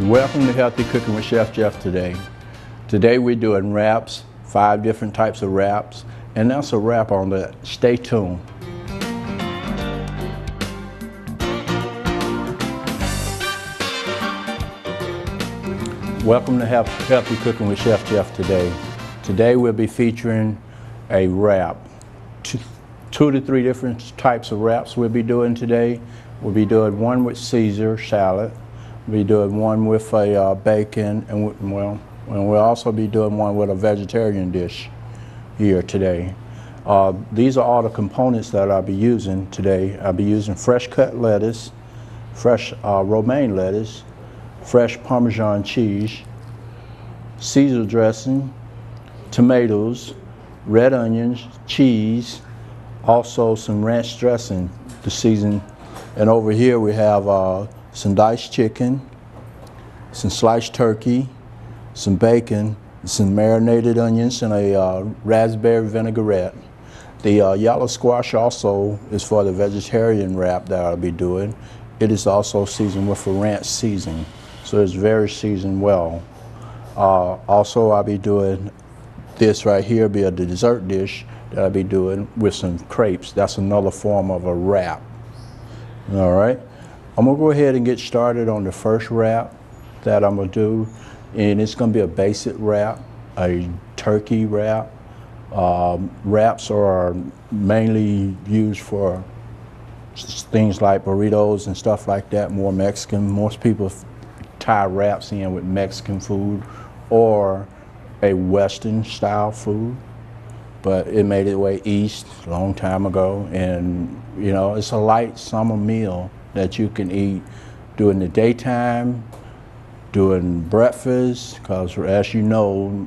Welcome to Healthy Cooking with Chef Jeff today. Today we're doing wraps, 5 different types of wraps, and that's a wrap on that. Stay tuned. Welcome to Healthy Cooking with Chef Jeff today. Today we'll be featuring a wrap. 2 to 3 different types of wraps we'll be doing today. We'll be doing one with Caesar salad. We'll be doing one with a bacon, and we'll also be doing one with a vegetarian dish here today. These are all the components that I'll be using today. I'll be using fresh cut lettuce, fresh romaine lettuce, fresh Parmesan cheese, Caesar dressing, tomatoes, red onions, cheese, also some ranch dressing to season. And over here we have some diced chicken, some sliced turkey, some bacon, some marinated onions, and a raspberry vinaigrette. The yellow squash also is for the vegetarian wrap that I'll be doing. It is also seasoned with a ranch seasoning, so it's very seasoned well. Also, I'll be doing this right here, be a dessert dish that I'll be doing with some crepes. That's another form of a wrap. All right. I'm gonna go ahead and get started on the first wrap that I'm gonna do, and it's gonna be a basic wrap, a turkey wrap. Wraps are mainly used for things like burritos and stuff like that, more Mexican. Most people tie wraps in with Mexican food or a Western style food, but it made its way east a long time ago, and you know, it's a light summer meal that you can eat during the daytime, during breakfast, because as you know,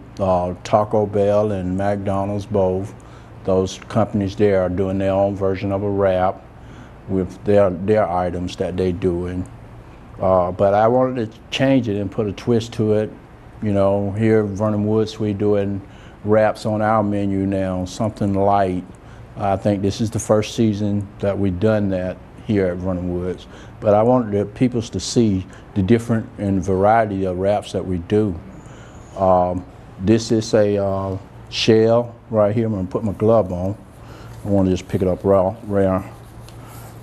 Taco Bell and McDonald's both, those companies there are doing their own version of a wrap with their items that they doing. But I wanted to change it and put a twist to it. You know, here at Vernon Woods, we're doing wraps on our menu now, something light. I think this is the first season that we've done that here at Vernon Woods. But I wanted the people to see the different and variety of wraps that we do. This is a shell right here. I'm gonna put my glove on. I want to just pick it up raw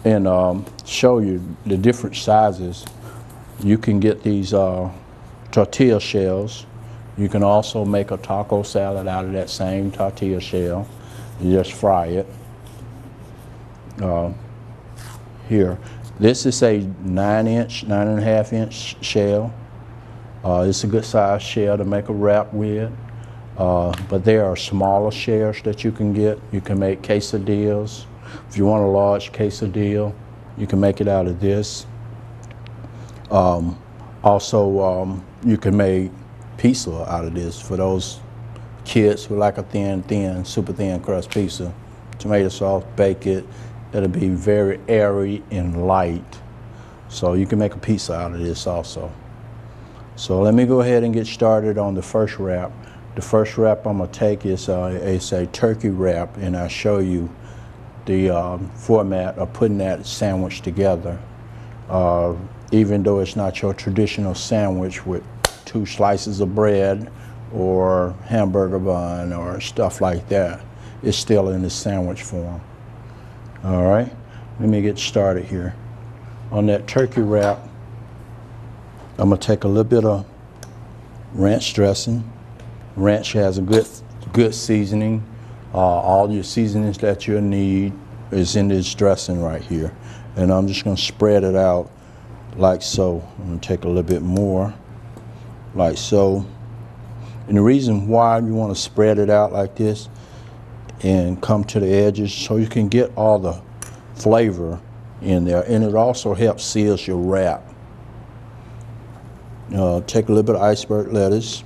and show you the different sizes. You can get these tortilla shells. You can also make a taco salad out of that same tortilla shell. You just fry it. Here, this is a 9.5 inch shell. It's a good size shell to make a wrap with. But there are smaller shells that you can get. You can make quesadillas. If you want a large quesadilla, you can make it out of this. Also, you can make pizza out of this for those kids who like a thin, super thin crust pizza. Tomato sauce, bake it. It'll be very airy and light. So you can make a pizza out of this also. So let me go ahead and get started on the first wrap. The first wrap I'm gonna take is a turkey wrap, and I'll show you the format of putting that sandwich together. Even though it's not your traditional sandwich with 2 slices of bread or hamburger bun or stuff like that, it's still in the sandwich form. All right, let me get started here. On that turkey wrap, I'm gonna take a little bit of ranch dressing. Ranch has a good seasoning. All your seasonings that you'll need is in this dressing right here. And I'm just gonna spread it out like so. I'm gonna take a little bit more, like so. And the reason why you wanna spread it out like this and come to the edges so you can get all the flavor in there, and it also helps seal your wrap. Take a little bit of iceberg lettuce,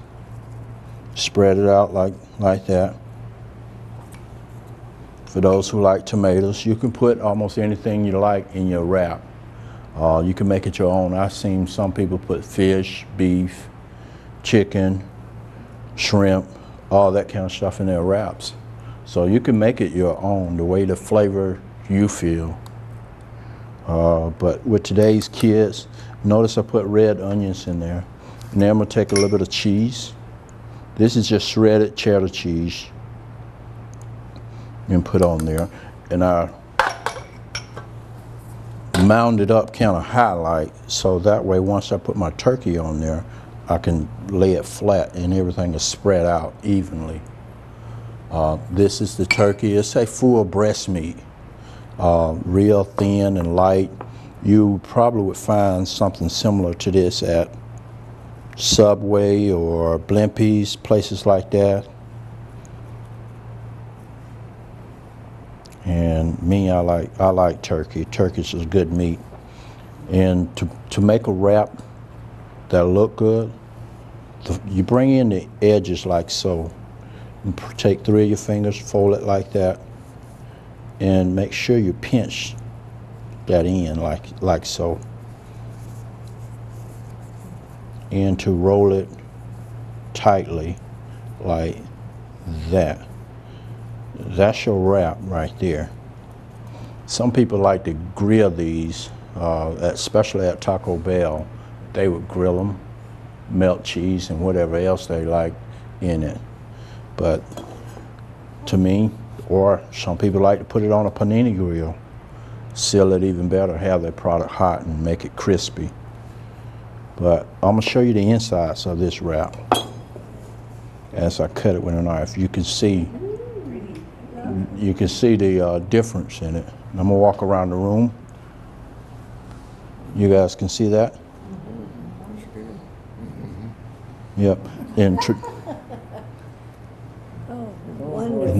spread it out like that. For those who like tomatoes, you can put almost anything you like in your wrap. You can make it your own. I've seen some people put fish, beef, chicken, shrimp, all that kind of stuff in their wraps. So you can make it your own, the way the flavor you feel. But with today's kids, notice I put red onions in there. Now I'm gonna take a little bit of cheese. This is just shredded cheddar cheese. And put on there. And I mound it up kind of highlight, so that way once I put my turkey on there, I can lay it flat and everything is spread out evenly. This is the turkey. It's a full breast meat, real thin and light. You probably would find something similar to this at Subway or Blimpie's, places like that. And me, I like turkey. Turkey's is good meat. And to make a wrap that look good, you bring in the edges like so. And take 3 of your fingers, fold it like that, and make sure you pinch that in like so. And to roll it tightly like that. That's your wrap right there. Some people like to grill these, especially at Taco Bell. They would grill them, melt cheese and whatever else they like in it. But to me, or some people like to put it on a panini grill, seal it even better, have their product hot and make it crispy. But I'm gonna show you the insides of this wrap as I cut it with a knife. You can see the difference in it. I'm gonna walk around the room. You guys can see that? Yep. And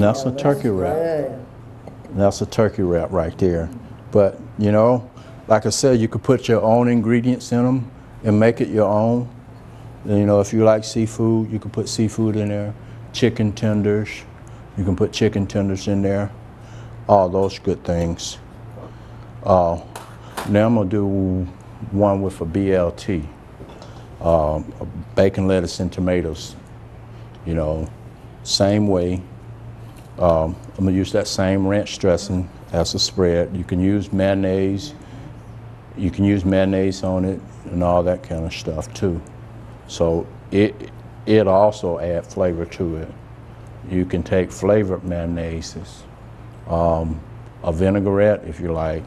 that's a turkey wrap. That's a turkey wrap right there. But you know, like I said, you could put your own ingredients in them and make it your own. And, you know, if you like seafood, you can put seafood in there. Chicken tenders, you can put chicken tenders in there. All those good things. Now I'm gonna do one with a BLT, bacon, lettuce, and tomatoes. You know, same way. I'm gonna use that same ranch dressing as a spread. You can use mayonnaise. You can use mayonnaise on it and all that kind of stuff too. So it also add flavor to it. You can take flavored mayonnaises, a vinaigrette if you like.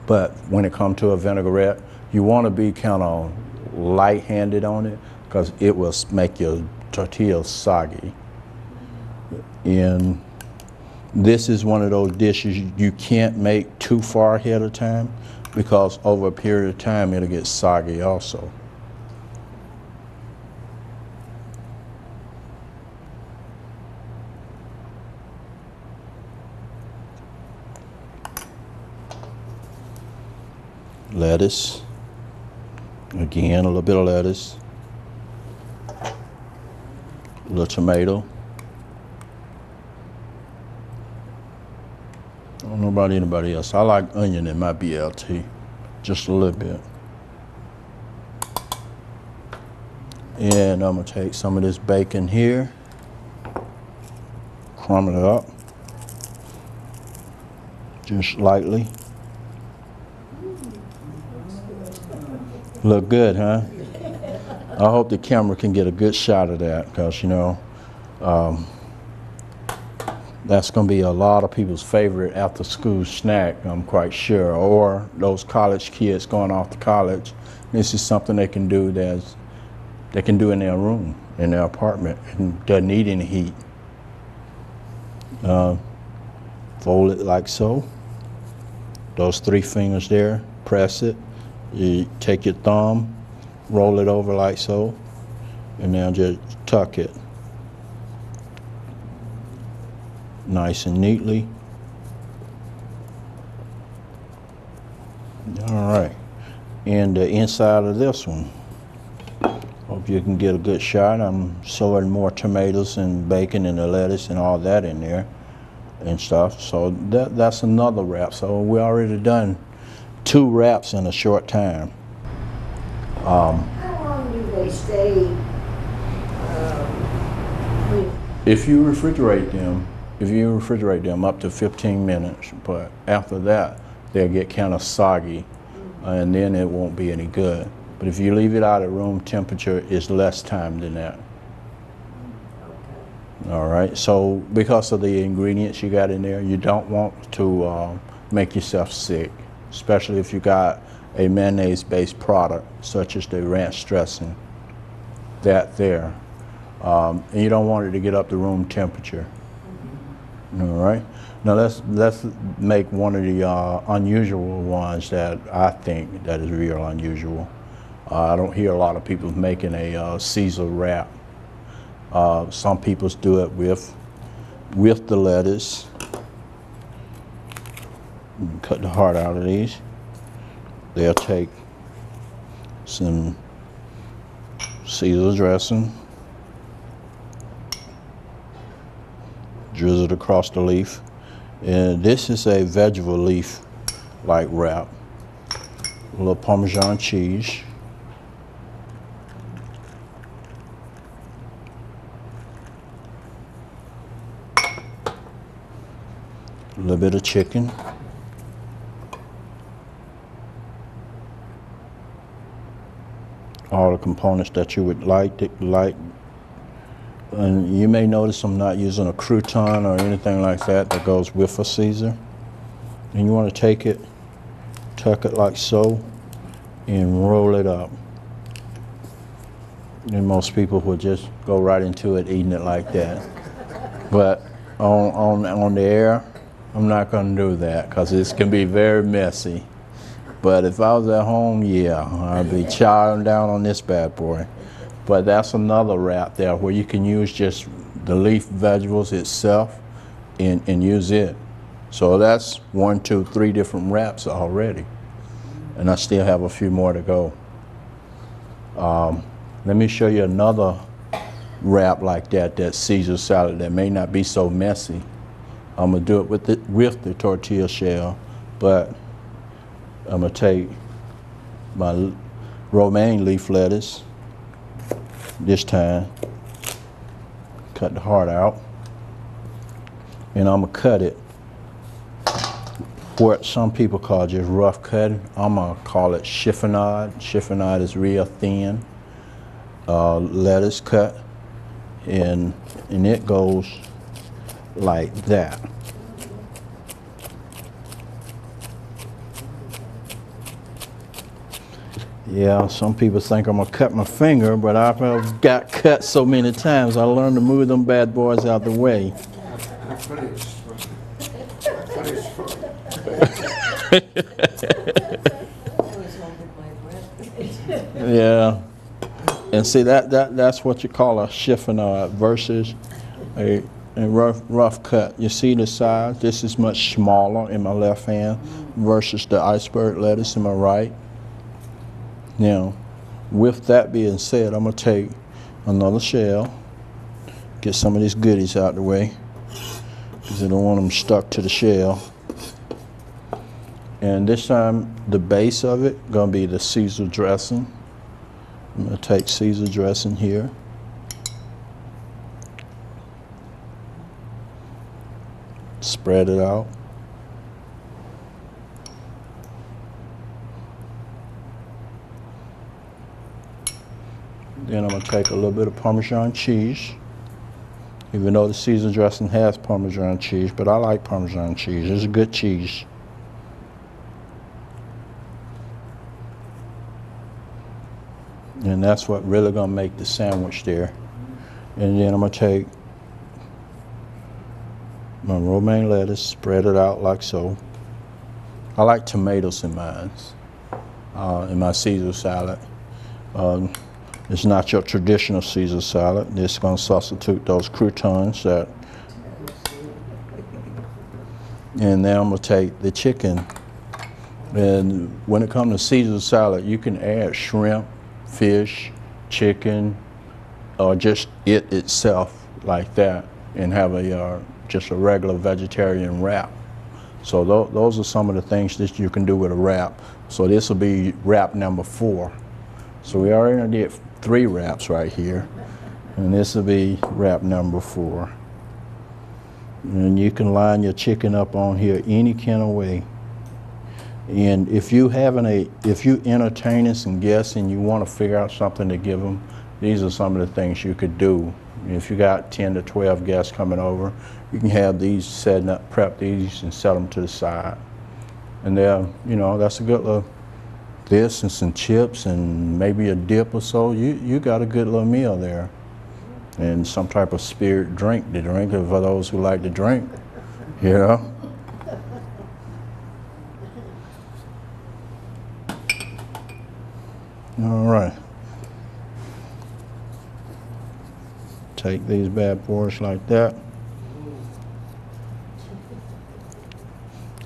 But when it comes to a vinaigrette, you want to be kind of light-handed on it because it will make your tortillas soggy. And this is one of those dishes you can't make too far ahead of time because over a period of time it'll get soggy also. Lettuce, again a little bit of lettuce, a little tomato. I don't know about anybody else. I like onion in my BLT, just a little bit. And I'm gonna take some of this bacon here, crumb it up, just lightly. Look good, huh? I hope the camera can get a good shot of that because, you know, that's going to be a lot of people's favorite after school snack, I'm quite sure, or those college kids going off to college. This is something they can do in their room, in their apartment, and doesn't need any heat. Fold it like so. Those 3 fingers there, press it. You take your thumb, roll it over like so, and now just tuck it nice and neatly. All right, and the inside of this one, hope you can get a good shot. I'm sewing more tomatoes and bacon and the lettuce and all that in there and stuff. So that's another wrap. So we already done 2 wraps in a short time. How long do they stay? If you refrigerate them up to 15 minutes, but after that they'll get kind of soggy and then it won't be any good. But if you leave it out at room temperature, it's less time than that. All right, so because of the ingredients you got in there, you don't want to make yourself sick, especially if you got a mayonnaise-based product, such as the ranch dressing, that there. And you don't want it to get up to room temperature. All right, now let's make one of the unusual ones that I think that is real unusual. I don't hear a lot of people making a Caesar wrap. Some people do it with the lettuce. Cut the heart out of these. They'll take some Caesar dressing, drizzle it across the leaf, and this is a vegetable leaf like wrap. A little Parmesan cheese. A little bit of chicken. All the components that you would like. And you may notice I'm not using a crouton or anything like that goes with a Caesar. And you want to take it, tuck it like so, and roll it up. And most people would just go right into it, eating it like that. But on the air, I'm not going to do that because it can be very messy. But if I was at home, yeah, I'd be chowing down on this bad boy. But that's another wrap there where you can use just the leaf vegetables itself and use it. So that's 1, 2, 3 different wraps already. And I still have a few more to go. Let me show you another wrap like that Caesar salad that may not be so messy. I'm gonna do it with the tortilla shell, but I'm gonna take my romaine leaf lettuce, this time, cut the heart out, and I'm gonna cut it what some people call just rough cutting. I'm gonna call it chiffonade. Chiffonade is real thin lettuce cut, and it goes like that. Yeah, some people think I'm gonna cut my finger, but I've got cut so many times, I learned to move them bad boys out the way. Yeah, and see that's what you call a chiffonade versus a rough cut. You see the size? This is much smaller in my left hand versus the iceberg lettuce in my right. Now, with that being said, I'm gonna take another shell, get some of these goodies out the way, because I don't want them stuck to the shell. And this time, the base of it gonna be the Caesar dressing. I'm gonna take Caesar dressing here. Spread it out. Then I'm gonna take a little bit of Parmesan cheese. Even though the Caesar dressing has Parmesan cheese, but I like Parmesan cheese. It's a good cheese. And that's what really gonna make the sandwich there. And then I'm gonna take my romaine lettuce, spread it out like so. I like tomatoes in mine, in my Caesar salad. It's not your traditional Caesar salad. This is gonna substitute those croutons that. And now I'm gonna take the chicken. And when it comes to Caesar salad, you can add shrimp, fish, chicken, or just it itself like that, and have a just a regular vegetarian wrap. So those are some of the things that you can do with a wrap. So this will be wrap number 4. So we already did 3 wraps right here, and this will be wrap number 4. And you can line your chicken up on here any kind of way. And if you entertaining some guests and you want to figure out something to give them, these are some of the things you could do. If you got 10 to 12 guests coming over, you can have these setting up, prep these and set them to the side. And they're, you know, that's a good little, this and some chips and maybe a dip or so. You got a good little meal there. And some type of spirit drink to drink for those who like to drink, you know. All right. Take these bad boys like that.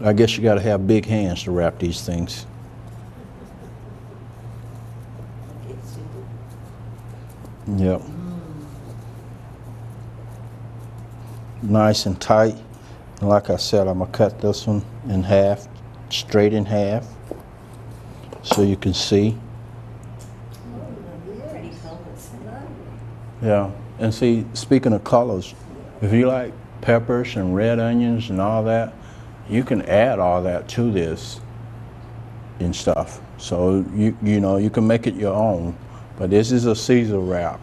I guess you got to have big hands to wrap these things. Yep. Nice and tight. And like I said, I'm going to cut this one in half, straight in half, so you can see. Yeah. And see, speaking of colors, if you like peppers and red onions and all that, you can add all that to this and stuff. So you know, you can make it your own. But this is a Caesar wrap,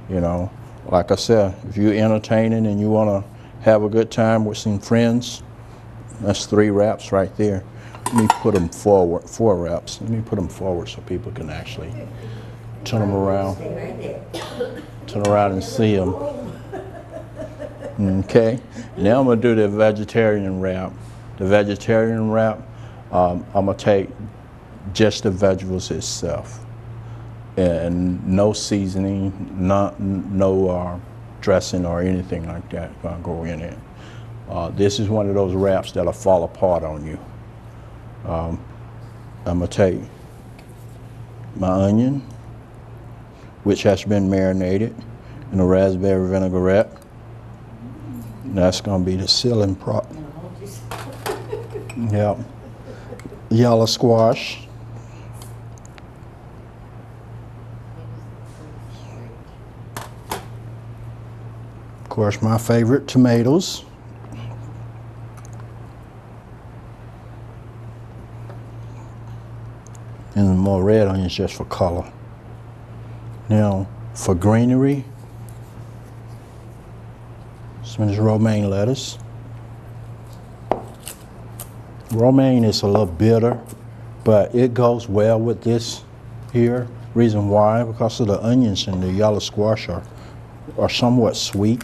you know. Like I said, if you're entertaining and you want to have a good time with some friends, that's 3 wraps right there. Let me put them forward, 4 wraps. Let me put them forward so people can actually turn them around. Turn around and see them. Okay, now I'm going to do the vegetarian wrap. The vegetarian wrap, I'm going to take just the vegetables itself. And no seasoning, no dressing or anything like that going to go in it. This is one of those wraps that'll fall apart on you. I'm going to take my onion, which has been marinated in a raspberry vinaigrette. That's going to be the sealing prop. Yep. Yellow squash. Of course, my favorite, tomatoes. And more red onions just for color. Now, for greenery, some of this romaine lettuce. Romaine is a little bitter, but it goes well with this here. Reason why, because of the onions and the yellow squash are somewhat sweet.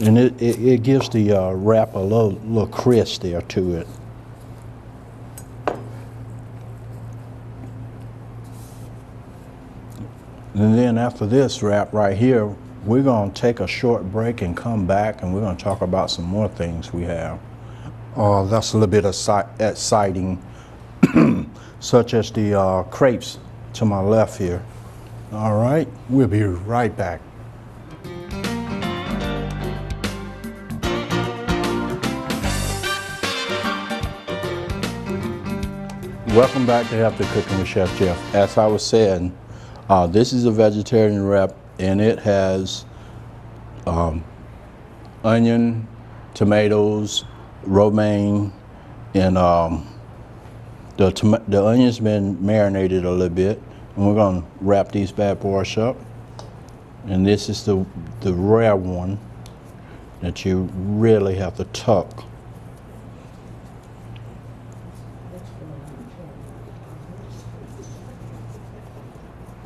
And it gives the wrap a little crisp there to it. And then after this wrap right here, we're going to take a short break and come back, and we're going to talk about some more things we have. That's a little bit exciting, such as the crepes to my left here. All right, we'll be right back. Welcome back to Healthy Cooking with Chef Jeff. As I was saying, this is a vegetarian wrap, and it has onion, tomatoes, romaine, and the onion's been marinated a little bit. And we're going to wrap these bad boys up. And this is the rare one that you really have to tuck.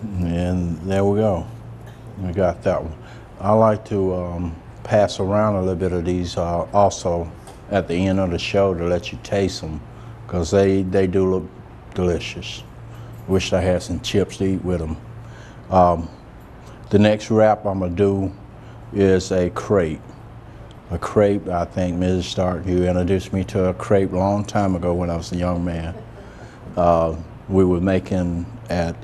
And there we go. We got that one. I like to pass around a little bit of these also at the end of the show to let you taste them, because they do look delicious. Wish I had some chips to eat with them. The next wrap I'm gonna do is a crepe. A crepe, I think Mrs. Stark, you introduced me to a crepe a long time ago when I was a young man. We were making,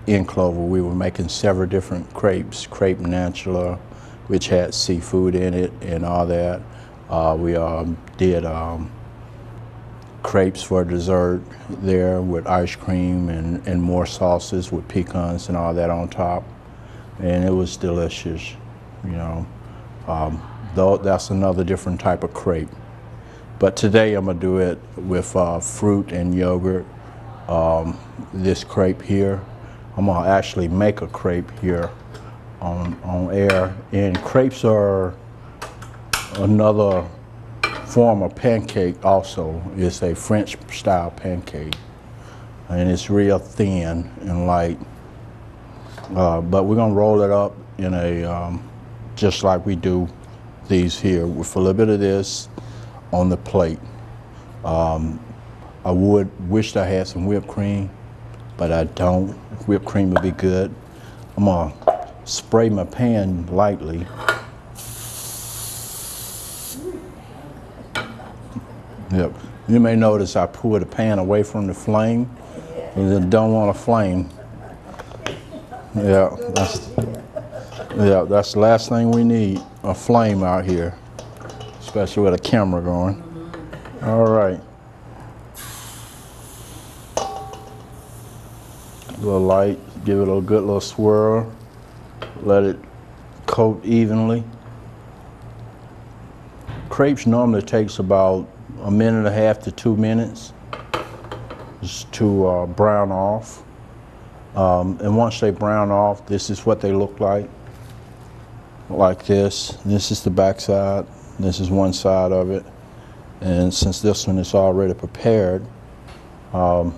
in Clover, we were making several different crepes. Crepe Nantula, which had seafood in it and all that. We did crepes for dessert there with ice cream and more sauces with pecans and all that on top. And it was delicious, you know. though that's another different type of crepe. But today I'm gonna do it with fruit and yogurt. This crepe here, I'm gonna actually make a crepe here on air. And crepes are another form of pancake also. It's a French style pancake. And it's real thin and light. But we're gonna roll it up in a, just like we do these here, with a little bit of this on the plate. I would wish I had some whipped cream, but I don't. Whipped cream would be good. I'm gonna spray my pan lightly. Yep. You may notice I pull the pan away from the flame, and then don't want a flame. Yeah, that's the last thing we need, a flame out here, especially with a camera going. All right. A little light, give it a good little swirl, let it coat evenly. Crepes normally takes about 1.5 to 2 minutes just to brown off. And once they brown off, this is what they look like this. This is the back side, this is one side of it. And since this one is already prepared, so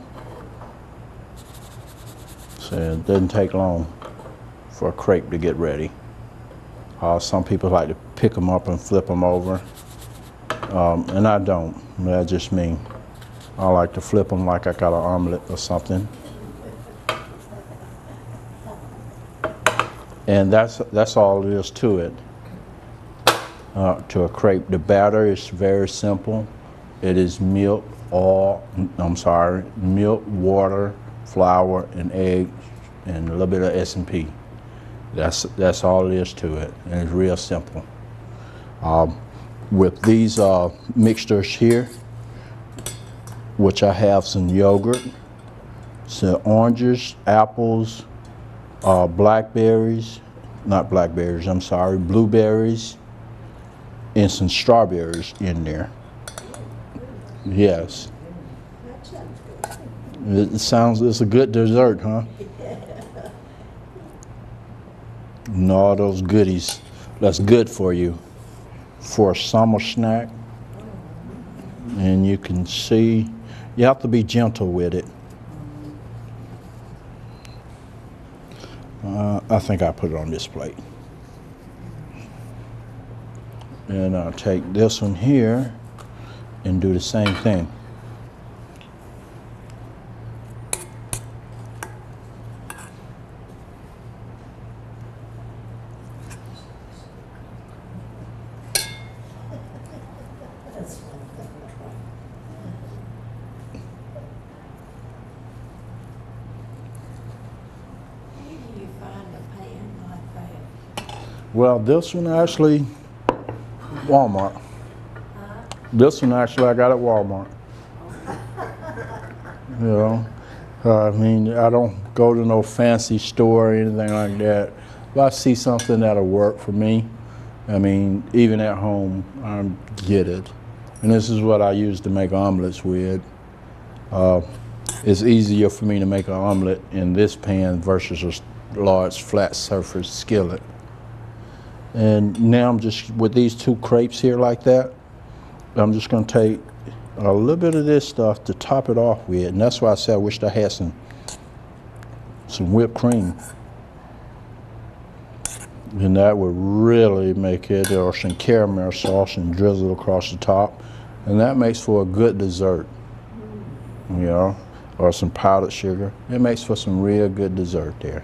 it doesn't take long for a crepe to get ready. Some people like to pick them up and flip them over, and I don't. That's just me. I like to flip them like I got an omelet or something. And that's all it is to it, to a crepe. The batter is very simple. It is milk, milk, water, flour, and eggs, and a little bit of S&P. That's all it is to it, and it's real simple. With these mixtures here, which I have some yogurt, some oranges, apples, blueberries, and some strawberries in there. Yes. It's a good dessert, huh? And all those goodies. That's good for you for a summer snack. And you can see, you have to be gentle with it. I think I put it on this plate. And I'll take this one here and do the same thing. Well, this one actually, Walmart. This one actually I got at Walmart. You know, I mean, I don't go to no fancy store or anything like that. If I see something that'll work for me, I mean, even at home, I get it. And this is what I use to make omelets with. It's easier for me to make an omelet in this pan versus a large flat surface skillet. And now I'm just, with these two crepes here like that, I'm just gonna take a little bit of this stuff to top it off with. And that's why I said I wished I had some whipped cream. And that would really make it, or some caramel sauce and drizzle across the top. And that makes for a good dessert, you know, or some powdered sugar. It makes for some real good dessert there.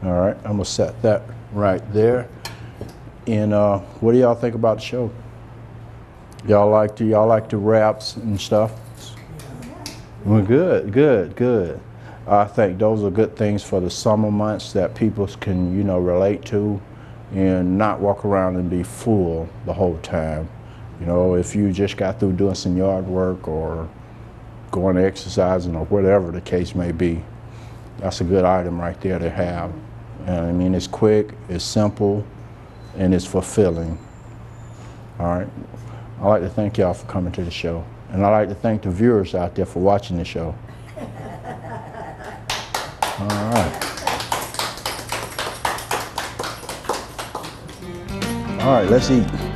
All right, I'm gonna set that right there. And what do y'all think about the show? Y'all like the wraps and stuff? Well, good. I think those are good things for the summer months that people can, you know, relate to, and not walk around and be full the whole time. You know, if you just got through doing some yard work or going to exercising or whatever the case may be, that's a good item right there to have. And I mean, it's quick, it's simple, and it's fulfilling. All right. I'd like to thank y'all for coming to the show. And I'd like to thank the viewers out there for watching the show. All right. All right, let's eat.